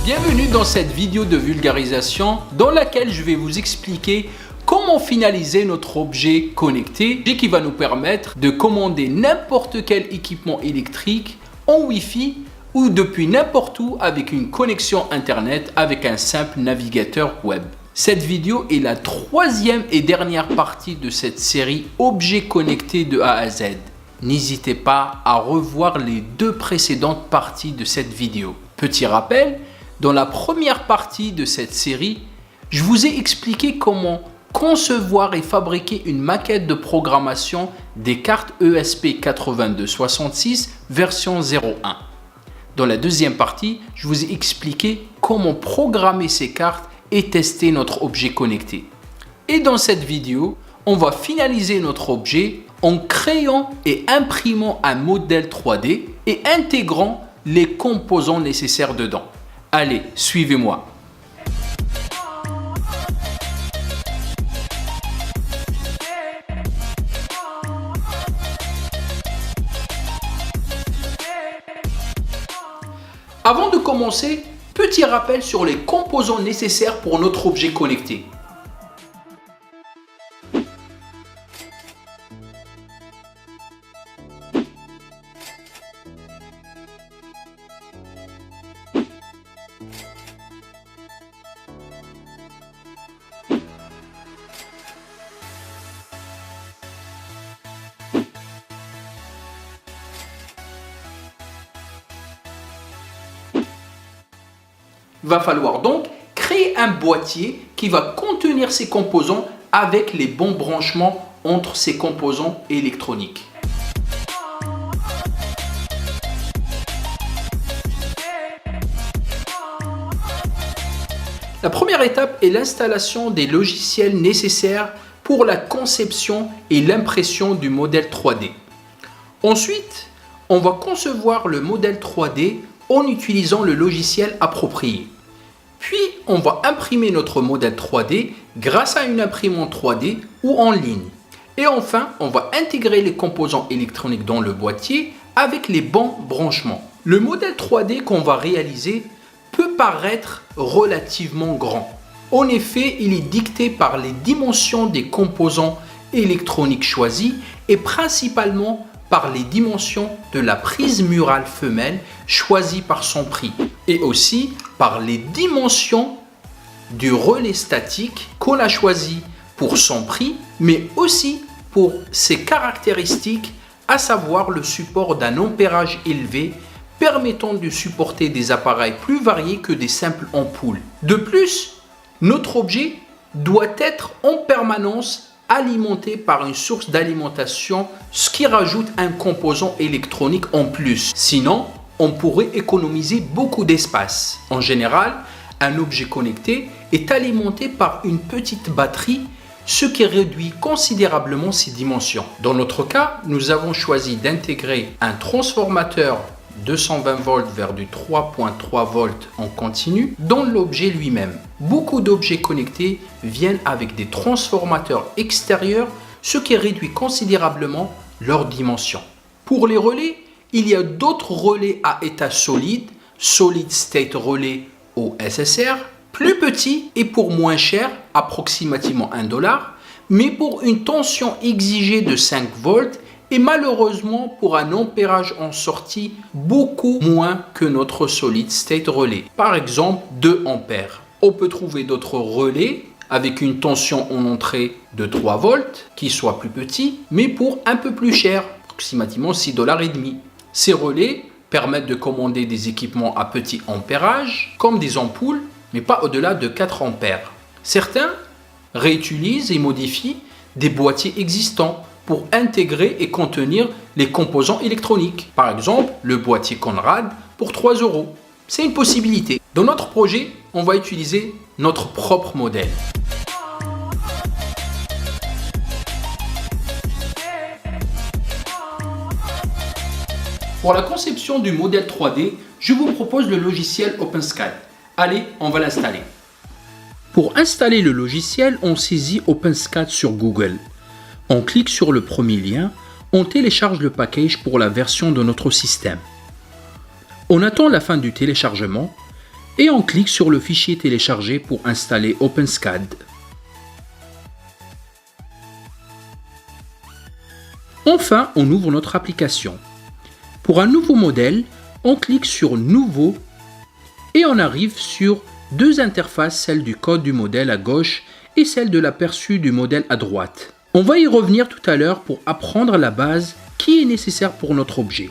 Bienvenue dans cette vidéo de vulgarisation dans laquelle je vais vous expliquer comment finaliser notre objet connecté qui va nous permettre de commander n'importe quel équipement électrique en Wi-Fi ou depuis n'importe où avec une connexion internet avec un simple navigateur web. Cette vidéo est la troisième et dernière partie de cette série Objets connectés de A à Z. N'hésitez pas à revoir les deux précédentes parties de cette vidéo. Petit rappel, dans la première partie de cette série, je vous ai expliqué comment concevoir et fabriquer une maquette de programmation des cartes ESP8266 version 01. Dans la deuxième partie, je vous ai expliqué comment programmer ces cartes et tester notre objet connecté. Et dans cette vidéo, on va finaliser notre objet en créant et imprimant un modèle 3D et intégrant les composants nécessaires dedans. Allez, suivez-moi. Avant de commencer, petit rappel sur les composants nécessaires pour notre objet connecté. Il va falloir donc créer un boîtier qui va contenir ces composants avec les bons branchements entre ces composants électroniques. La première étape est l'installation des logiciels nécessaires pour la conception et l'impression du modèle 3D. Ensuite, on va concevoir le modèle 3D en utilisant le logiciel approprié. Puis, on va imprimer notre modèle 3D grâce à une imprimante 3D ou en ligne. Et enfin, on va intégrer les composants électroniques dans le boîtier avec les bons branchements. Le modèle 3D qu'on va réaliser peut paraître relativement grand. En effet, il est dicté par les dimensions des composants électroniques choisis et principalement par les dimensions de la prise murale femelle choisie par son prix et aussi par les dimensions du relais statique qu'on a choisi pour son prix, mais aussi pour ses caractéristiques, à savoir le support d'un ampérage élevé permettant de supporter des appareils plus variés que des simples ampoules. De plus, notre objet doit être en permanence alimenté par une source d'alimentation, ce qui rajoute un composant électronique en plus. Sinon, on pourrait économiser beaucoup d'espace. En général, un objet connecté est alimenté par une petite batterie, ce qui réduit considérablement ses dimensions. Dans notre cas, nous avons choisi d'intégrer un transformateur 220 volts vers du 3.3 volts en continu dans l'objet lui-même. Beaucoup d'objets connectés viennent avec des transformateurs extérieurs, ce qui réduit considérablement leurs dimensions. Pour les relais, il y a d'autres relais à état solide, Solid State Relay ou SSR, plus petits et pour moins cher, approximativement $1, mais pour une tension exigée de 5 volts et malheureusement pour un ampérage en sortie beaucoup moins que notre Solid State Relay, par exemple 2 ampères. On peut trouver d'autres relais avec une tension en entrée de 3 volts qui soit plus petit, mais pour un peu plus cher, approximativement $6,50. Ces relais permettent de commander des équipements à petit ampérage, comme des ampoules, mais pas au-delà de 4 ampères. Certains réutilisent et modifient des boîtiers existants pour intégrer et contenir les composants électroniques. Par exemple, le boîtier Conrad pour 3 €. C'est une possibilité. Dans notre projet, on va utiliser notre propre modèle. Pour la conception du modèle 3D, je vous propose le logiciel OpenSCAD. Allez, on va l'installer. Pour installer le logiciel, on saisit OpenSCAD sur Google. On clique sur le premier lien, on télécharge le package pour la version de notre système. On attend la fin du téléchargement et on clique sur le fichier télécharger pour installer OpenSCAD. Enfin, on ouvre notre application. Pour un nouveau modèle, on clique sur Nouveau et on arrive sur deux interfaces, celle du code du modèle à gauche et celle de l'aperçu du modèle à droite. On va y revenir tout à l'heure pour apprendre la base qui est nécessaire pour notre objet.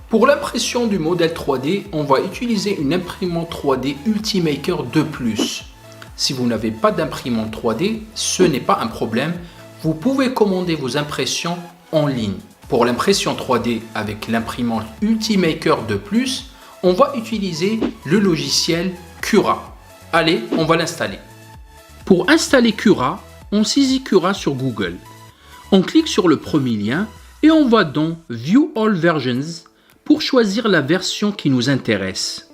Pour l'impression du modèle 3D, on va utiliser une imprimante 3D Ultimaker 2+. Si vous n'avez pas d'imprimante 3D, ce n'est pas un problème. Vous pouvez commander vos impressions en ligne. Pour l'impression 3D avec l'imprimante Ultimaker 2+, on va utiliser le logiciel Cura. Allez, on va l'installer. Pour installer Cura, on saisit Cura sur Google. On clique sur le premier lien et on va dans View All Versions pour choisir la version qui nous intéresse.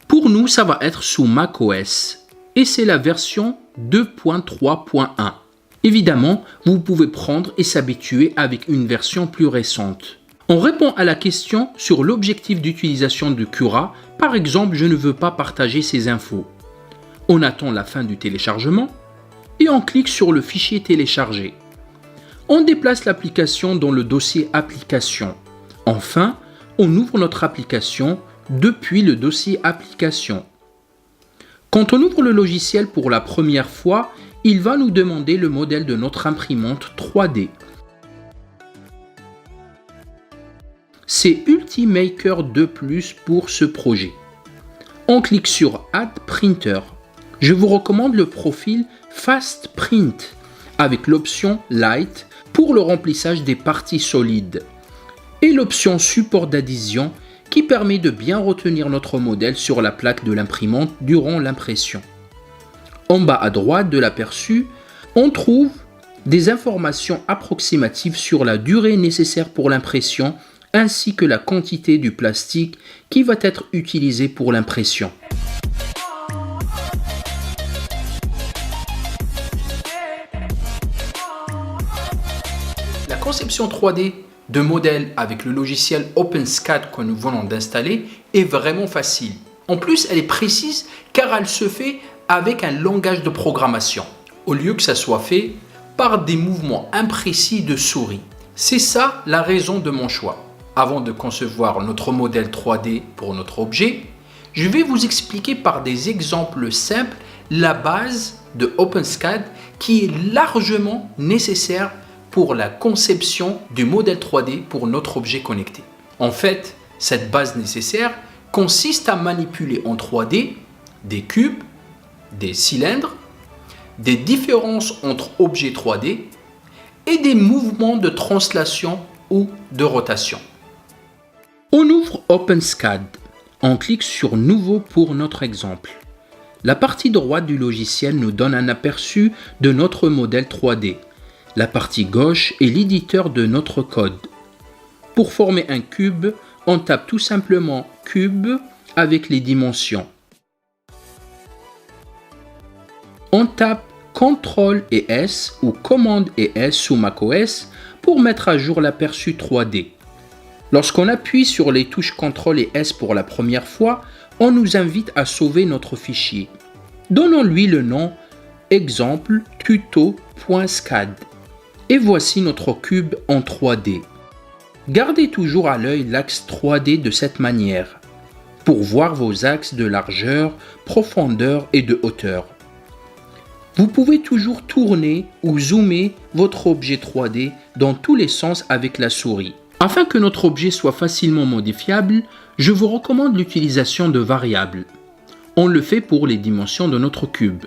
Pour nous, ça va être sous macOS et c'est la version 2.3.1. Évidemment, vous pouvez prendre et s'habituer avec une version plus récente. On répond à la question sur l'objectif d'utilisation de Cura. Par exemple, je ne veux pas partager ces infos. On attend la fin du téléchargement et on clique sur le fichier téléchargé. On déplace l'application dans le dossier Application. Enfin, on ouvre notre application depuis le dossier Application. Quand on ouvre le logiciel pour la première fois, il va nous demander le modèle de notre imprimante 3D. C'est Ultimaker 2+ pour ce projet. On clique sur Add Printer. Je vous recommande le profil Fast Print avec l'option Light pour le remplissage des parties solides et l'option Support d'adhésion qui permet de bien retenir notre modèle sur la plaque de l'imprimante durant l'impression. En bas à droite de l'aperçu, on trouve des informations approximatives sur la durée nécessaire pour l'impression ainsi que la quantité du plastique qui va être utilisé pour l'impression. La conception 3D de modèles avec le logiciel OpenSCAD que nous venons d'installer est vraiment facile. En plus, elle est précise car elle se fait avec un langage de programmation, au lieu que ça soit fait par des mouvements imprécis de souris. C'est ça la raison de mon choix. Avant de concevoir notre modèle 3D pour notre objet, je vais vous expliquer par des exemples simples la base de OpenSCAD qui est largement nécessaire pour la conception du modèle 3D pour notre objet connecté. En fait, cette base nécessaire consiste à manipuler en 3D des cubes, des cylindres, des différences entre objets 3D et des mouvements de translation ou de rotation. On ouvre OpenSCAD. On clique sur Nouveau pour notre exemple. La partie droite du logiciel nous donne un aperçu de notre modèle 3D. La partie gauche est l'éditeur de notre code. Pour former un cube, on tape tout simplement Cube avec les dimensions. On tape CTRL et S ou Commande et S sous macOS pour mettre à jour l'aperçu 3D. Lorsqu'on appuie sur les touches CTRL et S pour la première fois, on nous invite à sauver notre fichier. Donnons-lui le nom exemple tuto.scad. Et voici notre cube en 3D. Gardez toujours à l'œil l'axe 3D de cette manière pour voir vos axes de largeur, profondeur et de hauteur. Vous pouvez toujours tourner ou zoomer votre objet 3D dans tous les sens avec la souris. Afin que notre objet soit facilement modifiable, je vous recommande l'utilisation de variables. On le fait pour les dimensions de notre cube.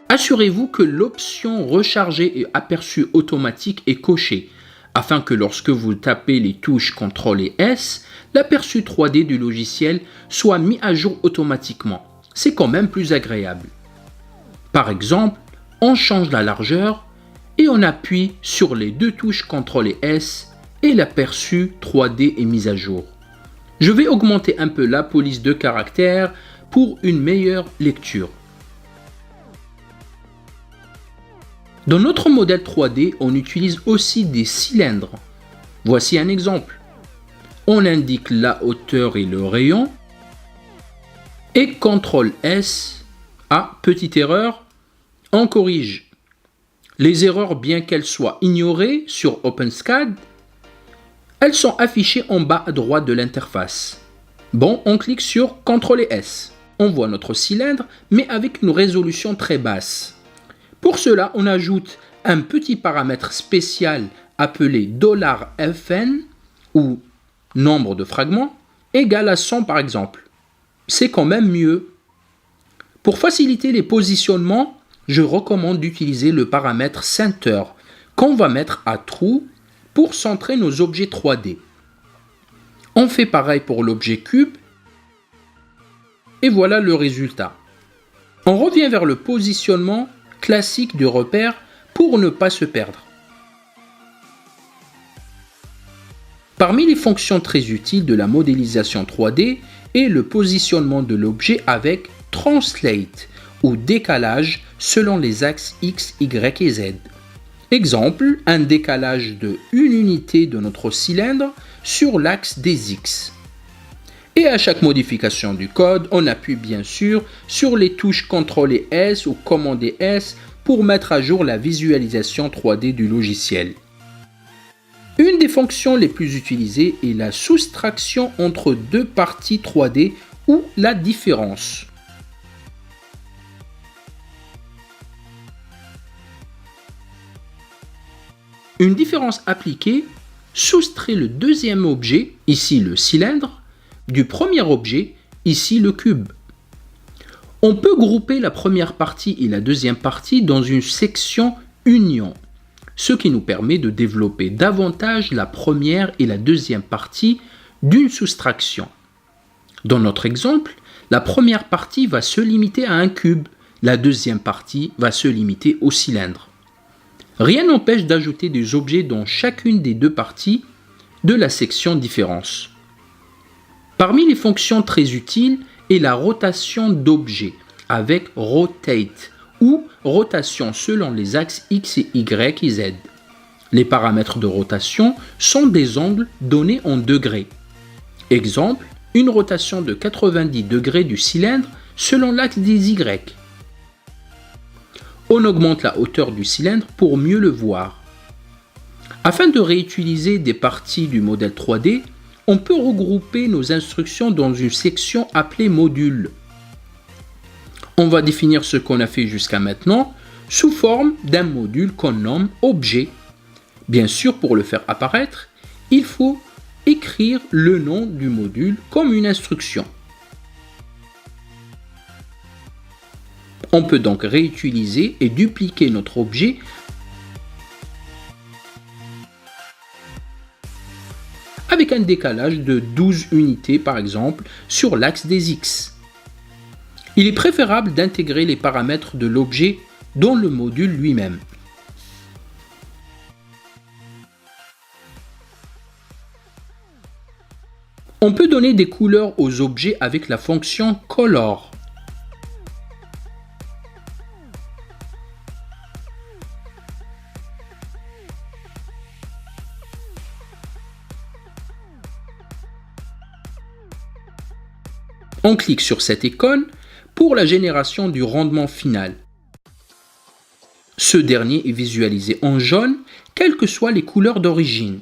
Assurez-vous que l'option Recharger et aperçu automatique est cochée, afin que lorsque vous tapez les touches CTRL et S, l'aperçu 3D du logiciel soit mis à jour automatiquement. C'est quand même plus agréable. Par exemple, on change la largeur et on appuie sur les deux touches CTRL et S et l'aperçu 3D est mis à jour. Je vais augmenter un peu la police de caractères pour une meilleure lecture. Dans notre modèle 3D, on utilise aussi des cylindres. Voici un exemple. on indique la hauteur et le rayon. Et CTRL S, petite erreur, on corrige. Les erreurs, bien qu'elles soient ignorées sur OpenSCAD, elles sont affichées en bas à droite de l'interface. Bon, on clique sur CTRL et S. On voit notre cylindre, mais avec une résolution très basse. Pour cela, on ajoute un petit paramètre spécial appelé $FN ou nombre de fragments égal à 100 par exemple. C'est quand même mieux. Pour faciliter les positionnements, je recommande d'utiliser le paramètre Center qu'on va mettre à true pour centrer nos objets 3D. On fait pareil pour l'objet cube et voilà le résultat. On revient vers le positionnement classique du repère pour ne pas se perdre. Parmi les fonctions très utiles de la modélisation 3D est le positionnement de l'objet avec Translate ou décalage selon les axes X, Y et Z. Exemple, un décalage de 1 unité de notre cylindre sur l'axe des X. Et à chaque modification du code, on appuie bien sûr sur les touches CTRL et S ou commande et S pour mettre à jour la visualisation 3D du logiciel. Une des fonctions les plus utilisées est la soustraction entre deux parties 3D ou la différence. Une différence appliquée soustrait le deuxième objet, ici le cylindre, du premier objet, ici le cube. On peut grouper la première partie et la deuxième partie dans une section union, ce qui nous permet de développer davantage la première et la deuxième partie d'une soustraction. Dans notre exemple, la première partie va se limiter à un cube, la deuxième partie va se limiter au cylindre. Rien n'empêche d'ajouter des objets dans chacune des deux parties de la section différence. Parmi les fonctions très utiles est la rotation d'objets avec Rotate ou rotation selon les axes X et Y et Z. Les paramètres de rotation sont des angles donnés en degrés. Exemple, une rotation de 90 degrés du cylindre selon l'axe des Y. On augmente la hauteur du cylindre pour mieux le voir. Afin de réutiliser des parties du modèle 3D, on peut regrouper nos instructions dans une section appelée module. On va définir ce qu'on a fait jusqu'à maintenant sous forme d'un module qu'on nomme objet. Bien sûr, pour le faire apparaître, il faut écrire le nom du module comme une instruction. On peut donc réutiliser et dupliquer notre objet avec un décalage de 12 unités par exemple sur l'axe des X. Il est préférable d'intégrer les paramètres de l'objet dans le module lui-même. On peut donner des couleurs aux objets avec la fonction Color. On clique sur cette icône pour la génération du rendement final. Ce dernier est visualisé en jaune, quelles que soient les couleurs d'origine.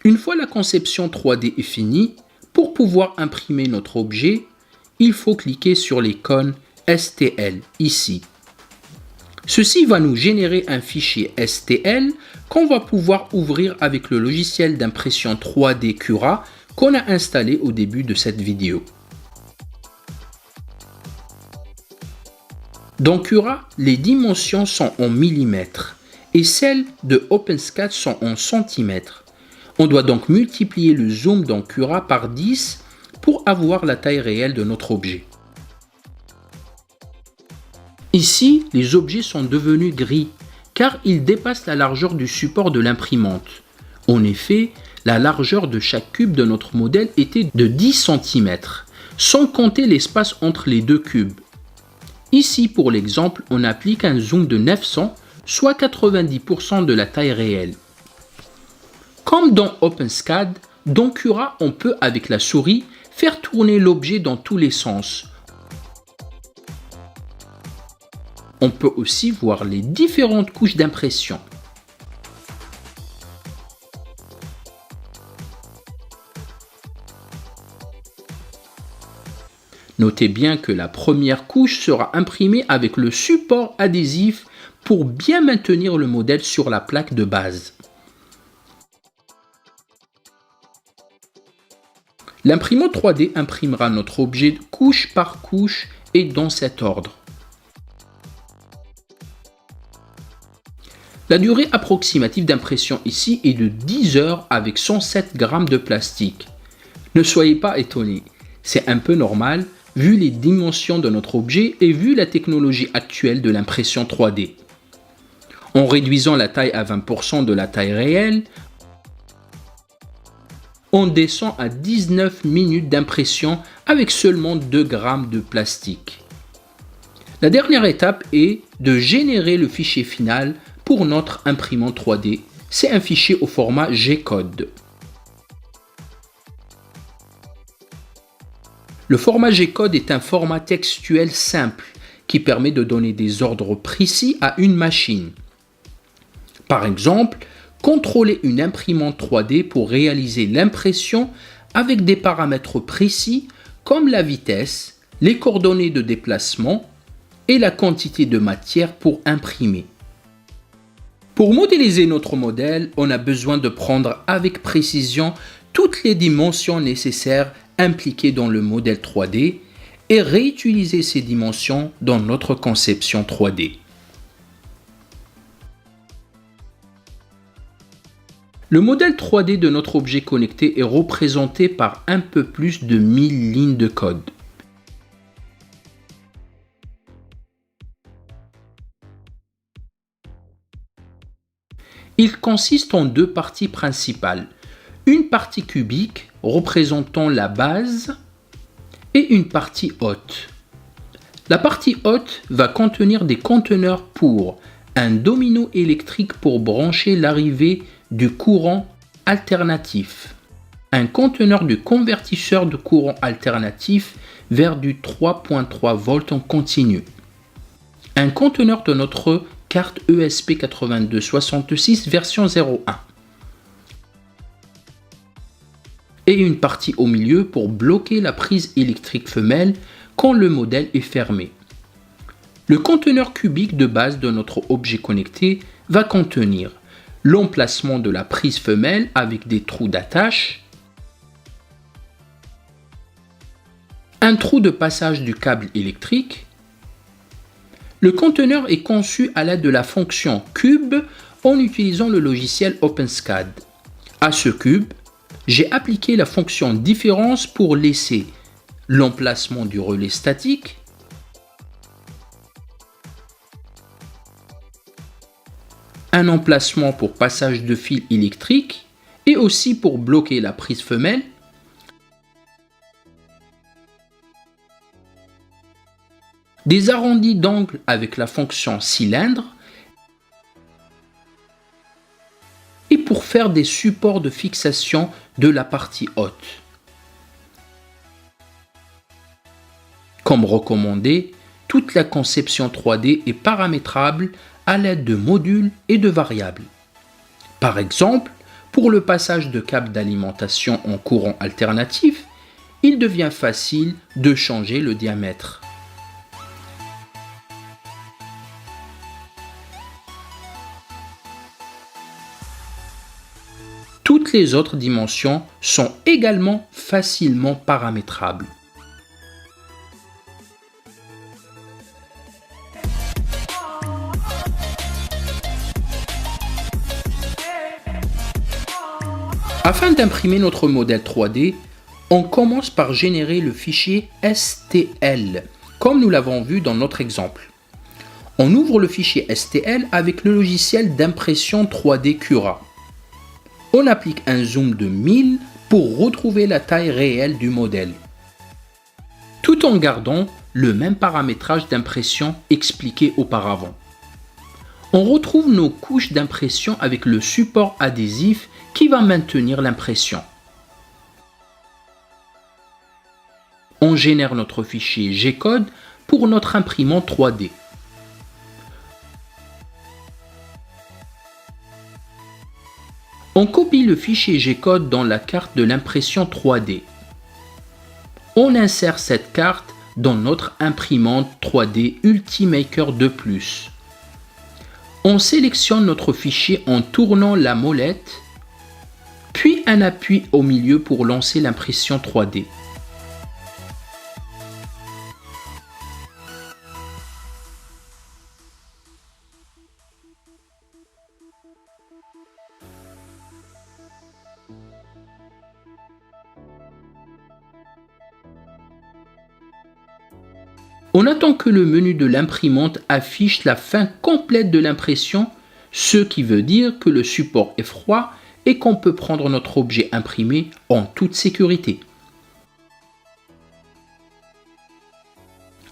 Une fois la conception 3D est finie, pour pouvoir imprimer notre objet, il faut cliquer sur l'icône STL ici. Ceci va nous générer un fichier STL qu'on va pouvoir ouvrir avec le logiciel d'impression 3D Cura qu'on a installé au début de cette vidéo. Dans Cura, les dimensions sont en millimètres et celles de OpenSCAD sont en centimètres. On doit donc multiplier le zoom dans Cura par 10 pour avoir la taille réelle de notre objet. Ici, les objets sont devenus gris car ils dépassent la largeur du support de l'imprimante. En effet, la largeur de chaque cube de notre modèle était de 10 cm, sans compter l'espace entre les deux cubes. Ici, pour l'exemple, on applique un zoom de 900, soit 90% de la taille réelle. Comme dans OpenSCAD, Dans Cura, on peut, avec la souris, faire tourner l'objet dans tous les sens. On peut aussi voir les différentes couches d'impression. Notez bien que la première couche sera imprimée avec le support adhésif pour bien maintenir le modèle sur la plaque de base. L'imprimante 3D imprimera notre objet couche par couche et dans cet ordre. La durée approximative d'impression ici est de 10 heures avec 107 grammes de plastique. Ne soyez pas étonnés, c'est un peu normal vu les dimensions de notre objet et vu la technologie actuelle de l'impression 3D. En réduisant la taille à 20% de la taille réelle, on descend à 19 minutes d'impression avec seulement 2 grammes de plastique. La dernière étape est de générer le fichier final pour notre imprimante 3D. C'est un fichier au format G-code. Le format G-code est un format textuel simple qui permet de donner des ordres précis à une machine. Par exemple, contrôler une imprimante 3D pour réaliser l'impression avec des paramètres précis comme la vitesse, les coordonnées de déplacement et la quantité de matière pour imprimer. Pour modéliser notre modèle, on a besoin de prendre avec précision toutes les dimensions nécessaires impliquées dans le modèle 3D et réutiliser ces dimensions dans notre conception 3D. Le modèle 3D de notre objet connecté est représenté par un peu plus de 1000 lignes de code. Il consiste en deux parties principales. Une partie cubique représentant la base et une partie haute. La partie haute va contenir des conteneurs pour un domino électrique pour brancher l'arrivée du courant alternatif, un conteneur de convertisseur de courant alternatif vers du 3.3 volts en continu, un conteneur de notre carte ESP8266 version 01 et une partie au milieu pour bloquer la prise électrique femelle quand le modèle est fermé. Le conteneur cubique de base de notre objet connecté va contenir l'emplacement de la prise femelle avec des trous d'attache, un trou de passage du câble électrique. Le conteneur est conçu à l'aide de la fonction cube en utilisant le logiciel OpenSCAD. À ce cube, j'ai appliqué la fonction différence pour laisser l'emplacement du relais statique, un emplacement pour passage de fil électrique et aussi pour bloquer la prise femelle, des arrondis d'angle avec la fonction cylindre et pour faire des supports de fixation de la partie haute. Comme recommandé, toute la conception 3D est paramétrable à l'aide de modules et de variables. Par exemple, pour le passage de câble d'alimentation en courant alternatif, il devient facile de changer le diamètre. Toutes les autres dimensions sont également facilement paramétrables. Afin d'imprimer notre modèle 3D, on commence par générer le fichier STL, comme nous l'avons vu dans notre exemple. On ouvre le fichier STL avec le logiciel d'impression 3D Cura. On applique un zoom de 1000 pour retrouver la taille réelle du modèle, tout en gardant le même paramétrage d'impression expliqué auparavant. On retrouve nos couches d'impression avec le support adhésif qui va maintenir l'impression. génère notre fichier G-code pour notre imprimante 3D. On copie le fichier G-code dans la carte de l'impression 3D. On insère cette carte dans notre imprimante 3D Ultimaker 2+. On sélectionne notre fichier en tournant la molette, puis un appui au milieu pour lancer l'impression 3D. On attend que le menu de l'imprimante affiche la fin complète de l'impression, ce qui veut dire que le support est froid et qu'on peut prendre notre objet imprimé en toute sécurité.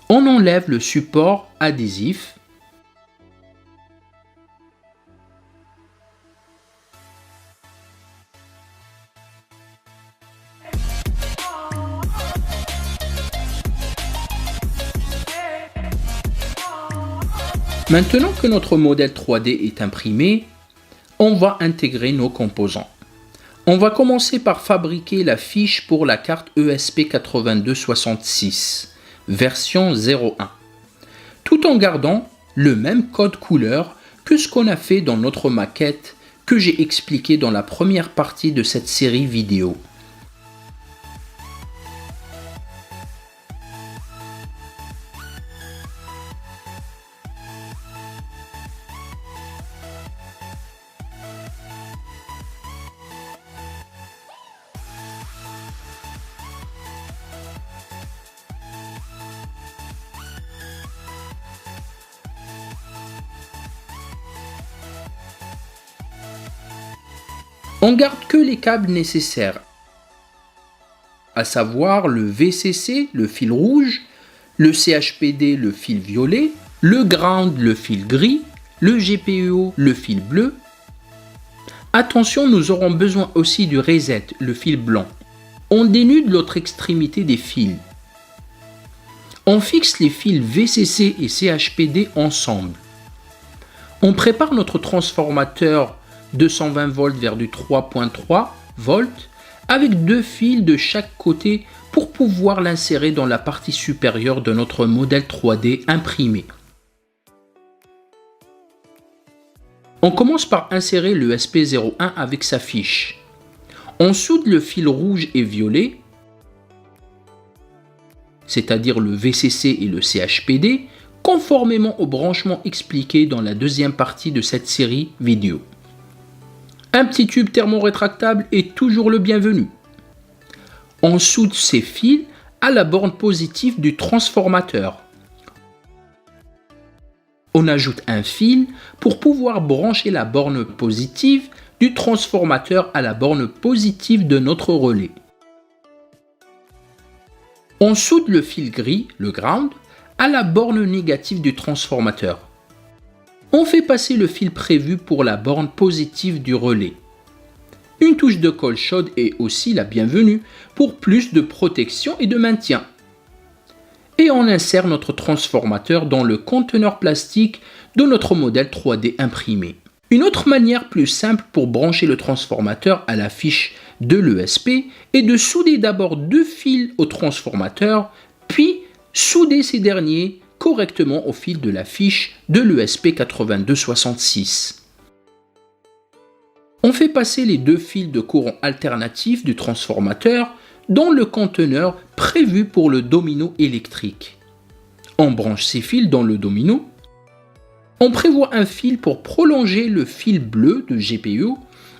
On enlève le support adhésif. Maintenant que notre modèle 3D est imprimé, on va intégrer nos composants. On va commencer par fabriquer la fiche pour la carte ESP8266, version 01, tout en gardant le même code couleur que ce qu'on a fait dans notre maquette que j'ai expliqué dans la première partie de cette série vidéo. On garde que les câbles nécessaires, à savoir le VCC, le fil rouge, le CHPD, le fil violet, le ground, le fil gris, le GPIO, le fil bleu. Attention, nous aurons besoin aussi du reset, le fil blanc. On dénude l'autre extrémité des fils. On fixe les fils VCC et CHPD ensemble. On prépare notre transformateur 220 volts vers du 3.3 volts avec deux fils de chaque côté pour pouvoir l'insérer dans la partie supérieure de notre modèle 3D imprimé. On commence par insérer le SP01 avec sa fiche. On soude le fil rouge et violet, c'est-à-dire le VCC et le CHPD, conformément au branchement expliqué dans la deuxième partie de cette série vidéo. Un petit tube thermorétractable est toujours le bienvenu. On soude ces fils à la borne positive du transformateur. On ajoute un fil pour pouvoir brancher la borne positive du transformateur à la borne positive de notre relais. On soude le fil gris, le ground, à la borne négative du transformateur. On fait passer le fil prévu pour la borne positive du relais. Une touche de colle chaude est aussi la bienvenue pour plus de protection et de maintien. Et on insère notre transformateur dans le conteneur plastique de notre modèle 3D imprimé. Une autre manière plus simple pour brancher le transformateur à la fiche de l'ESP est de souder d'abord deux fils au transformateur, puis souder ces derniers correctement au fil de la fiche de l'ESP8266. On fait passer les deux fils de courant alternatif du transformateur dans le conteneur prévu pour le domino électrique. On branche ces fils dans le domino. On prévoit un fil pour prolonger le fil bleu de GPIO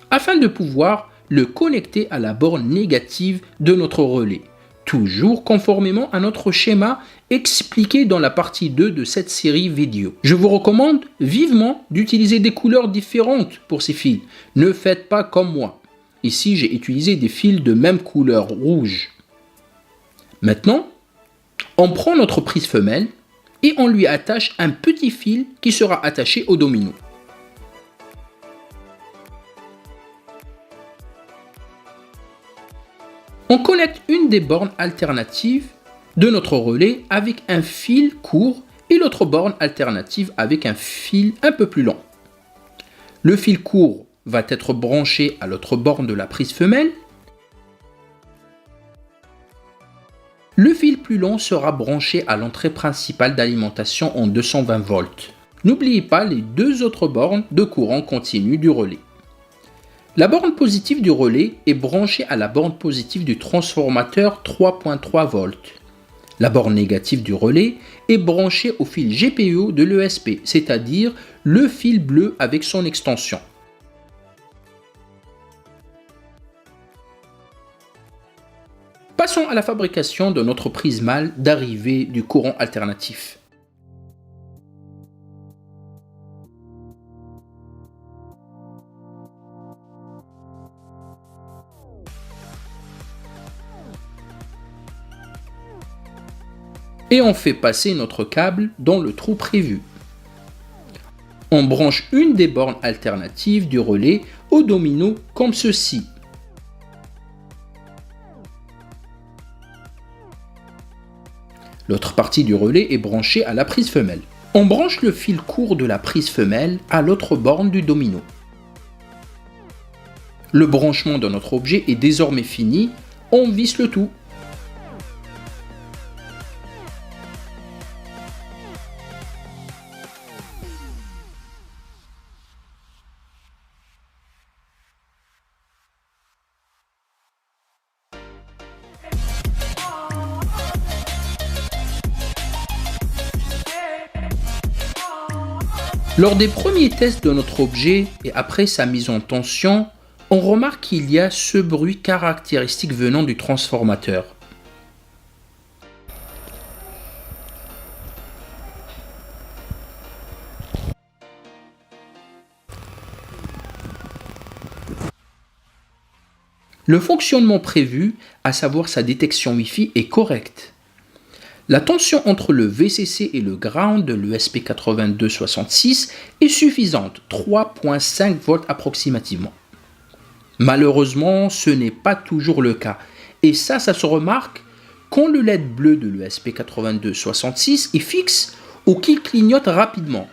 afin de pouvoir le connecter à la borne négative de notre relais, toujours conformément à notre schéma expliqué dans la partie 2 de cette série vidéo. Je vous recommande vivement d'utiliser des couleurs différentes pour ces fils. Ne faites pas comme moi. Ici, j'ai utilisé des fils de même couleur rouge. Maintenant, on prend notre prise femelle et on lui attache un petit fil qui sera attaché au domino. On connecte une des bornes alternatives de notre relais avec un fil court et l'autre borne alternative avec un fil un peu plus long. Le fil court va être branché à l'autre borne de la prise femelle. Le fil plus long sera branché à l'entrée principale d'alimentation en 220 volts. N'oubliez pas les deux autres bornes de courant continu du relais. La borne positive du relais est branchée à la borne positive du transformateur 3.3 volts. La borne négative du relais est branchée au fil GPIO de l'ESP, c'est-à-dire le fil bleu avec son extension. Passons à la fabrication de notre prise mâle d'arrivée du courant alternatif. Et on fait passer notre câble dans le trou prévu. On branche une des bornes alternatives du relais au domino comme ceci. L'autre partie du relais est branchée à la prise femelle. On branche le fil court de la prise femelle à l'autre borne du domino. Le branchement de notre objet est désormais fini, on visse le tout. Lors des premiers tests de notre objet et après sa mise en tension, on remarque qu'il y a ce bruit caractéristique venant du transformateur. Le fonctionnement prévu, à savoir sa détection Wi-Fi, est correct. La tension entre le VCC et le ground de l'ESP8266 est suffisante, 3.5 volts approximativement. Malheureusement, ce n'est pas toujours le cas. Et ça se remarque quand le LED bleu de l'ESP8266 est fixe ou qu'il clignote rapidement.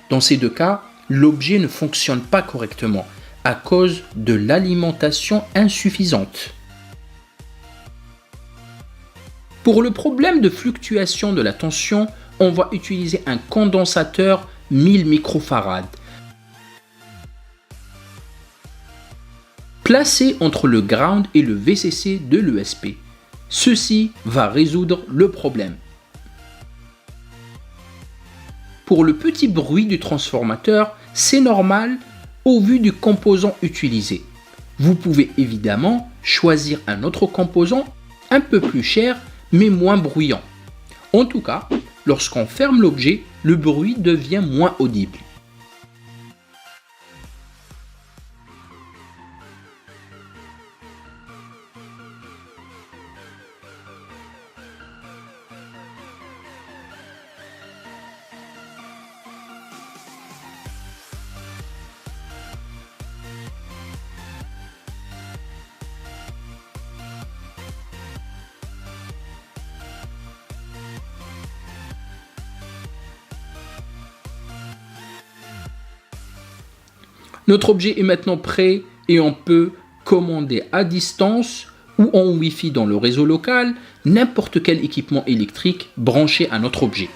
Dans ces deux cas, l'objet ne fonctionne pas correctement à cause de l'alimentation insuffisante. Pour le problème de fluctuation de la tension, on va utiliser un condensateur 1000 microfarad. Placé entre le ground et le VCC de l'ESP. Ceci va résoudre le problème. Pour le petit bruit du transformateur, c'est normal au vu du composant utilisé. Vous pouvez évidemment choisir un autre composant un peu plus cher mais moins bruyant. En tout cas, lorsqu'on ferme l'objet, le bruit devient moins audible. Notre objet est maintenant prêt et on peut commander à distance ou en Wi-Fi dans le réseau local n'importe quel équipement électrique branché à notre objet.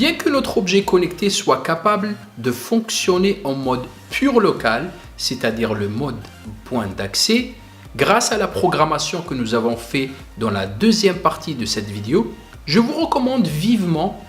Bien que notre objet connecté soit capable de fonctionner en mode pur local, c'est-à-dire le mode point d'accès, grâce à la programmation que nous avons fait dans la deuxième partie de cette vidéo, je vous recommande vivement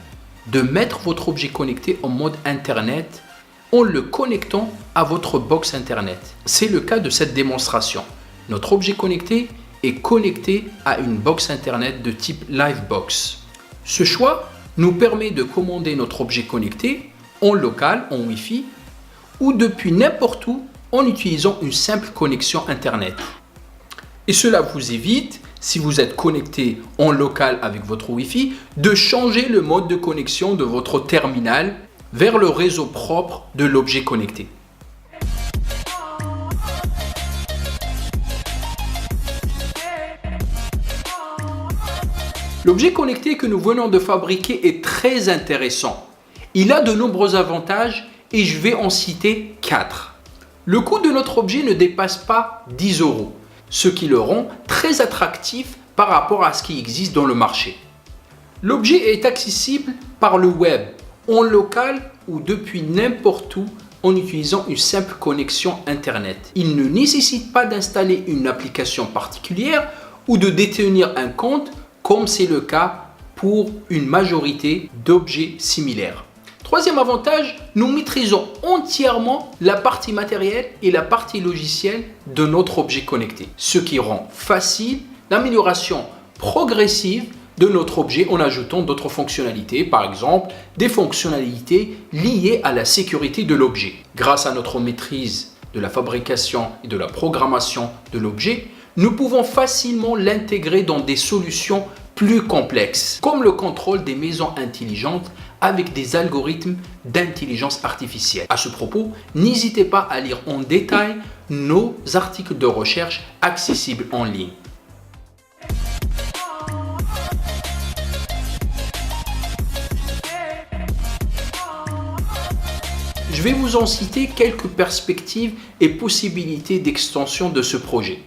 de mettre votre objet connecté en mode Internet en le connectant à votre box Internet. C'est le cas de cette démonstration. Notre objet connecté est connecté à une box internet de type Livebox. Ce choix nous permet de commander notre objet connecté en local, en Wi-Fi, ou depuis n'importe où en utilisant une simple connexion internet. Et cela vous évite, si vous êtes connecté en local avec votre Wi-Fi, de changer le mode de connexion de votre terminal vers le réseau propre de l'objet connecté. L'objet connecté que nous venons de fabriquer est très intéressant. Il a de nombreux avantages et je vais en citer 4. Le coût de notre objet ne dépasse pas 10 €, ce qui le rend très attractif par rapport à ce qui existe dans le marché. L'objet est accessible par le web, en local ou depuis n'importe où en utilisant une simple connexion Internet. Il ne nécessite pas d'installer une application particulière ou de détenir un compte comme c'est le cas pour une majorité d'objets similaires. Troisième avantage, nous maîtrisons entièrement la partie matérielle et la partie logicielle de notre objet connecté, ce qui rend facile l'amélioration progressive de notre objet en ajoutant d'autres fonctionnalités, par exemple des fonctionnalités liées à la sécurité de l'objet. Grâce à notre maîtrise de la fabrication et de la programmation de l'objet, nous pouvons facilement l'intégrer dans des solutions plus complexes, comme le contrôle des maisons intelligentes avec des algorithmes d'intelligence artificielle. À ce propos, n'hésitez pas à lire en détail nos articles de recherche accessibles en ligne. Je vais vous en citer quelques perspectives et possibilités d'extension de ce projet.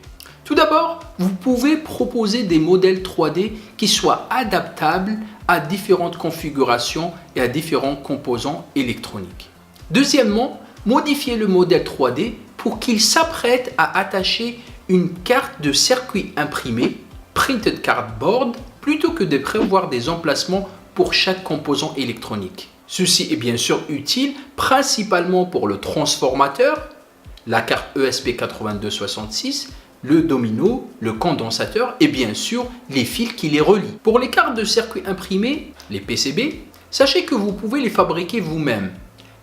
Tout d'abord, vous pouvez proposer des modèles 3D qui soient adaptables à différentes configurations et à différents composants électroniques. Deuxièmement, modifier le modèle 3D pour qu'il s'apprête à attacher une carte de circuit imprimé, printed cardboard, plutôt que de prévoir des emplacements pour chaque composant électronique. Ceci est bien sûr utile principalement pour le transformateur, la carte ESP8266, le domino, le condensateur et bien sûr les fils qui les relient. Pour les cartes de circuit imprimés, les PCB, sachez que vous pouvez les fabriquer vous-même.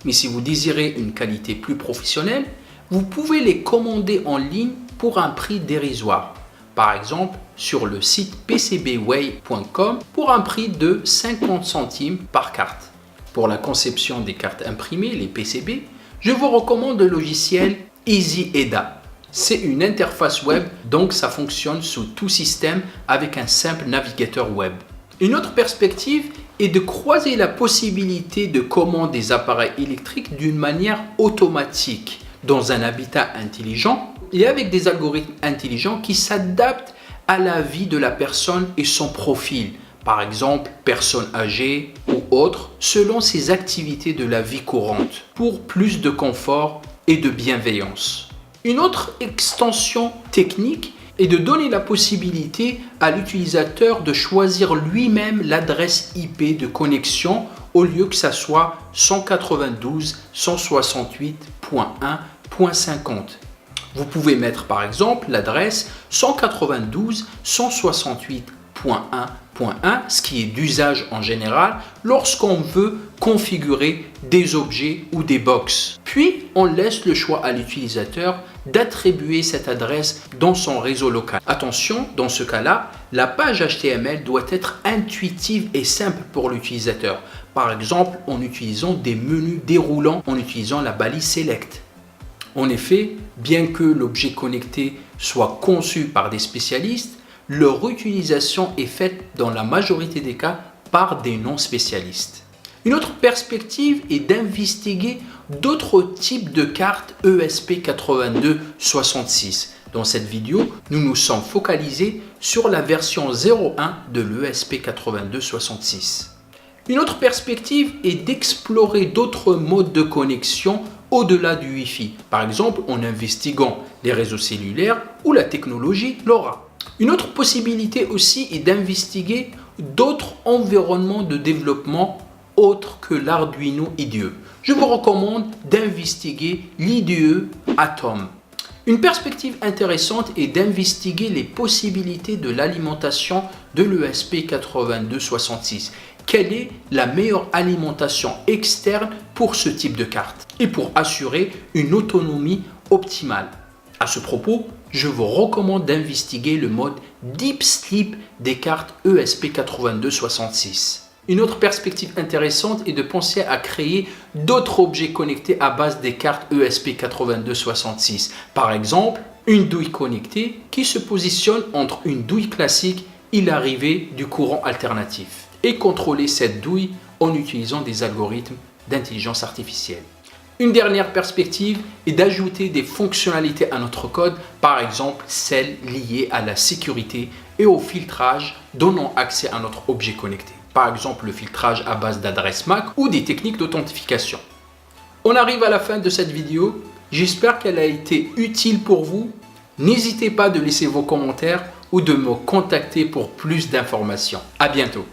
Mais si vous désirez une qualité plus professionnelle, vous pouvez les commander en ligne pour un prix dérisoire. Par exemple, sur le site pcbway.com pour un prix de 50 centimes par carte. Pour la conception des cartes imprimées, les PCB, je vous recommande le logiciel EasyEDA. C'est une interface web, donc ça fonctionne sous tout système avec un simple navigateur web. Une autre perspective est de croiser la possibilité de commande des appareils électriques d'une manière automatique dans un habitat intelligent et avec des algorithmes intelligents qui s'adaptent à la vie de la personne et son profil. Par exemple, personne âgée ou autre, selon ses activités de la vie courante, pour plus de confort et de bienveillance. Une autre extension technique est de donner la possibilité à l'utilisateur de choisir lui-même l'adresse IP de connexion au lieu que ça soit 192.168.1.50. Vous pouvez mettre par exemple l'adresse 192.168.1.1, ce qui est d'usage en général lorsqu'on veut configurer des objets ou des box. Puis, on laisse le choix à l'utilisateur d'attribuer cette adresse dans son réseau local. Attention, dans ce cas-là, la page HTML doit être intuitive et simple pour l'utilisateur. Par exemple, en utilisant des menus déroulants, en utilisant la balise Select. En effet, bien que l'objet connecté soit conçu par des spécialistes, leur utilisation est faite dans la majorité des cas par des non-spécialistes. Une autre perspective est d'investiguer d'autres types de cartes ESP8266. Dans cette vidéo, nous nous sommes focalisés sur la version 01 de l'ESP8266. Une autre perspective est d'explorer d'autres modes de connexion au-delà du Wi-Fi, par exemple en investiguant les réseaux cellulaires ou la technologie LoRa. Une autre possibilité aussi est d'investiguer d'autres environnements de développement autres que l'Arduino IDE. Je vous recommande d'investiguer l'IDE Atom. Une perspective intéressante est d'investiguer les possibilités de l'alimentation de l'ESP8266. Quelle est la meilleure alimentation externe pour ce type de carte et pour assurer une autonomie optimale? À ce propos, je vous recommande d'investiguer le mode Deep Sleep des cartes ESP8266. Une autre perspective intéressante est de penser à créer d'autres objets connectés à base des cartes ESP8266. Par exemple, une douille connectée qui se positionne entre une douille classique et l'arrivée du courant alternatif, et contrôler cette douille en utilisant des algorithmes d'intelligence artificielle. Une dernière perspective est d'ajouter des fonctionnalités à notre code, par exemple celles liées à la sécurité et au filtrage donnant accès à notre objet connecté. Par exemple le filtrage à base d'adresse MAC ou des techniques d'authentification. On arrive à la fin de cette vidéo. J'espère qu'elle a été utile pour vous. N'hésitez pas de laisser vos commentaires ou de me contacter pour plus d'informations. À bientôt.